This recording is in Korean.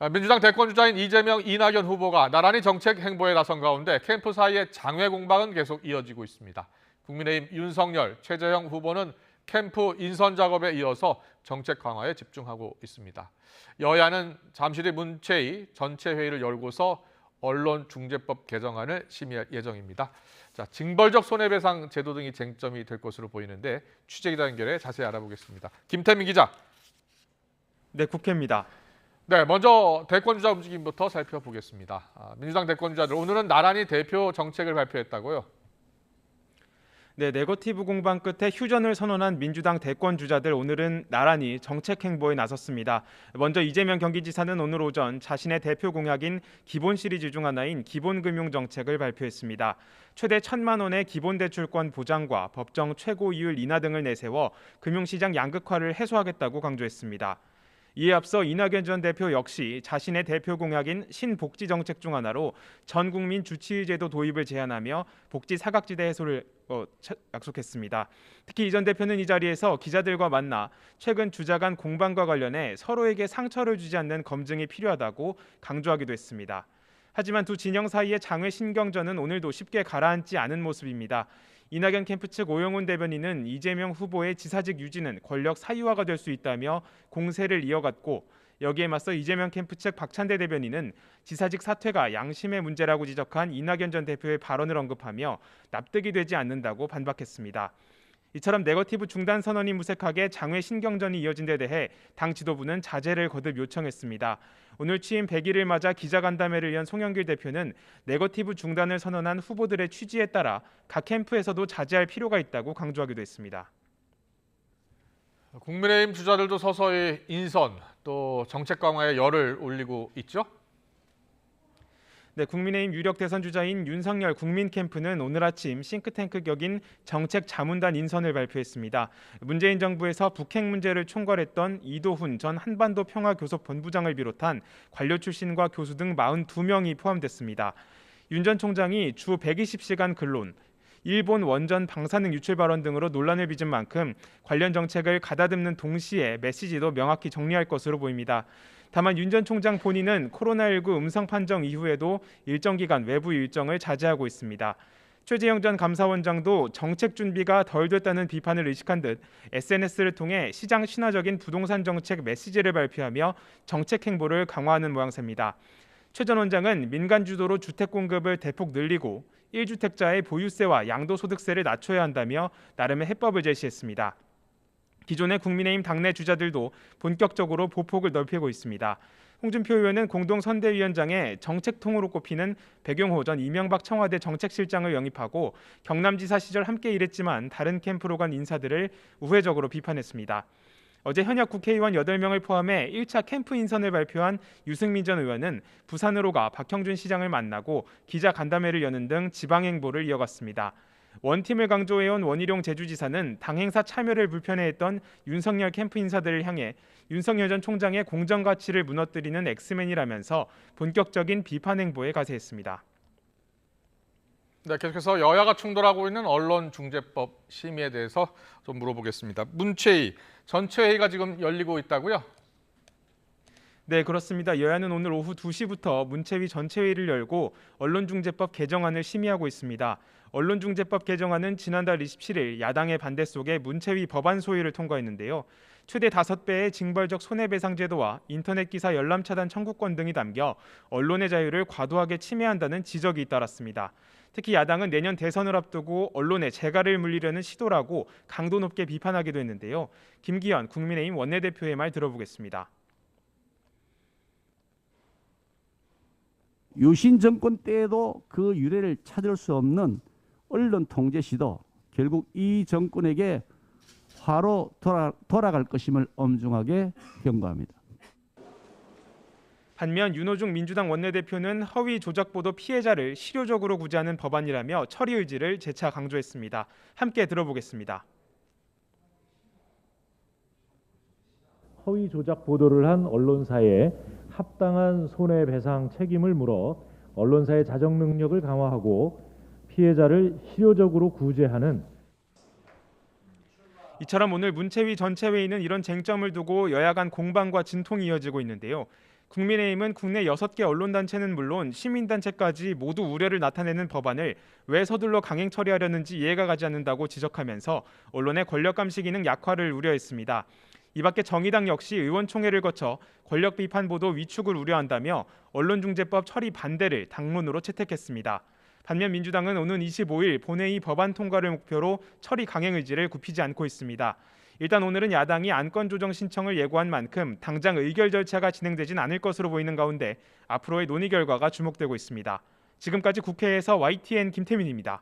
민주당 대권주자인 이재명, 이낙연 후보가 나란히 정책 행보에 나선 가운데 캠프 사이의 장외 공방은 계속 이어지고 있습니다. 국민의힘 윤석열, 최재형 후보는 캠프 인선 작업에 이어서 정책 강화에 집중하고 있습니다. 여야는 잠시 뒤 문체위 전체 회의를 열고서 언론중재법 개정안을 심의할 예정입니다. 자, 징벌적 손해배상 제도 등이 쟁점이 될 것으로 보이는데 취재기자 연결해 자세히 알아보겠습니다. 김태민 기자. 네, 국회입니다. 네, 먼저 대권주자 움직임부터 살펴보겠습니다. 민주당 대권주자들 오늘은 나란히 대표 정책을 발표했다고요? 네, 네거티브 공방 끝에 휴전을 선언한 민주당 대권주자들 오늘은 나란히 정책 행보에 나섰습니다. 먼저 이재명 경기지사는 오늘 오전 자신의 대표 공약인 기본 시리즈 중 하나인 기본금융정책을 발표했습니다. 최대 1,000만 원의 기본대출권 보장과 법정 최고 이율 인하 등을 내세워 금융시장 양극화를 해소하겠다고 강조했습니다. 이에 앞서 이낙연 전 대표 역시 자신의 대표 공약인 신복지 정책 중 하나로 전 국민 주치의제도 도입을 제안하며 복지 사각지대 해소를 약속했습니다. 특히 이 전 대표는 이 자리에서 기자들과 만나 최근 주자 간 공방과 관련해 서로에게 상처를 주지 않는 검증이 필요하다고 강조하기도 했습니다. 하지만 두 진영 사이의 장외 신경전은 오늘도 쉽게 가라앉지 않은 모습입니다. 이낙연 캠프 측 오영훈 대변인은 이재명 후보의 지사직 유지는 권력 사유화가 될 수 있다며 공세를 이어갔고, 여기에 맞서 이재명 캠프 측 박찬대 대변인은 지사직 사퇴가 양심의 문제라고 지적한 이낙연 전 대표의 발언을 언급하며 납득이 되지 않는다고 반박했습니다. 이처럼 네거티브 중단 선언이 무색하게 장외 신경전이 이어진 데 대해 당 지도부는 자제를 거듭 요청했습니다. 오늘 취임 100일을 맞아 기자간담회를 연 송영길 대표는 네거티브 중단을 선언한 후보들의 취지에 따라 각 캠프에서도 자제할 필요가 있다고 강조하기도 했습니다. 국민의힘 주자들도 서서히 인선 또 정책 강화에 열을 올리고 있죠? 네, 국민의힘 유력 대선 주자인 윤석열 국민캠프는 오늘 아침 싱크탱크 격인 정책자문단 인선을 발표했습니다. 문재인 정부에서 북핵 문제를 총괄했던 이도훈 전 한반도 평화교섭본부장을 비롯한 관료 출신과 교수 등 42명이 포함됐습니다. 윤 전 총장이 주 120시간 근론, 일본 원전 방사능 유출 발언 등으로 논란을 빚은 만큼 관련 정책을 가다듬는 동시에 메시지도 명확히 정리할 것으로 보입니다. 다만 윤 전 총장 본인은 코로나19 음성 판정 이후에도 일정 기간 외부 일정을 자제하고 있습니다. 최재형 전 감사원장도 정책 준비가 덜 됐다는 비판을 의식한 듯 SNS를 통해 시장 친화적인 부동산 정책 메시지를 발표하며 정책 행보를 강화하는 모양새입니다. 최 전 원장은 민간 주도로 주택 공급을 대폭 늘리고 1주택자의 보유세와 양도소득세를 낮춰야 한다며 나름의 해법을 제시했습니다. 기존의 국민의힘 당내 주자들도 본격적으로 보폭을 넓히고 있습니다. 홍준표 의원은 공동선대위원장에 정책통으로 꼽히는 백용호 전 이명박 청와대 정책실장을 영입하고 경남지사 시절 함께 일했지만 다른 캠프로 간 인사들을 우회적으로 비판했습니다. 어제 현역 국회의원 8명을 포함해 1차 캠프 인선을 발표한 유승민 전 의원은 부산으로 가 박형준 시장을 만나고 기자간담회를 여는 등 지방 행보를 이어갔습니다. 원팀을 강조해온 원희룡 제주지사는 당 행사 참여를 불편해했던 윤석열 캠프 인사들을 향해 윤석열 전 총장의 공정 가치를 무너뜨리는 엑스맨이라면서 본격적인 비판 행보에 가세했습니다. 네, 계속해서 여야가 충돌하고 있는 언론중재법 심의에 대해서 좀 물어보겠습니다. 문체위 전체 회의가 지금 열리고 있다고요? 네, 그렇습니다. 여야는 오늘 오후 2시부터 문체위 전체 회의를 열고 언론중재법 개정안을 심의하고 있습니다. 언론중재법 개정안은 지난달 27일 야당의 반대 속에 문체위 법안 소위를 통과했는데요. 최대 5배의 징벌적 손해배상 제도와 인터넷 기사 열람 차단 청구권 등이 담겨 언론의 자유를 과도하게 침해한다는 지적이 잇따랐습니다. 특히 야당은 내년 대선을 앞두고 언론에 재갈을 물리려는 시도라고 강도 높게 비판하기도 했는데요. 김기현 국민의힘 원내대표의 말 들어보겠습니다. 유신 정권 때에도 그 유례를 찾을 수 없는 언론 통제 시도, 결국 이 정권에게 화로 돌아갈 것임을 엄중하게 경고합니다. 반면 윤호중 민주당 원내대표는 허위 조작 보도 피해자를 실효적으로 구제하는 법안이라며 처리 의지를 재차 강조했습니다. 함께 들어보겠습니다. 허위 조작 보도를 한 언론사에 합당한 손해배상 책임을 물어 언론사의 자정 능력을 강화하고 피해자를 실효적으로 구제하는. 이처럼 오늘 문체위 전체 회의는 이런 쟁점을 두고 여야 간 공방과 진통이 이어지고 있는데요. 국민의힘은 국내 6개 언론단체는 물론 시민단체까지 모두 우려를 나타내는 법안을 왜 서둘러 강행 처리하려는지 이해가 가지 않는다고 지적하면서 언론의 권력감시 기능 약화를 우려했습니다. 이 밖에 정의당 역시 의원총회를 거쳐 권력 비판 보도 위축을 우려한다며 언론중재법 처리 반대를 당론으로 채택했습니다. 반면 민주당은 오는 25일 본회의 법안 통과를 목표로 처리 강행 의지를 굽히지 않고 있습니다. 일단 오늘은 야당이 안건 조정 신청을 예고한 만큼 당장 의결 절차가 진행되진 않을 것으로 보이는 가운데 앞으로의 논의 결과가 주목되고 있습니다. 지금까지 국회에서 YTN 김태민입니다.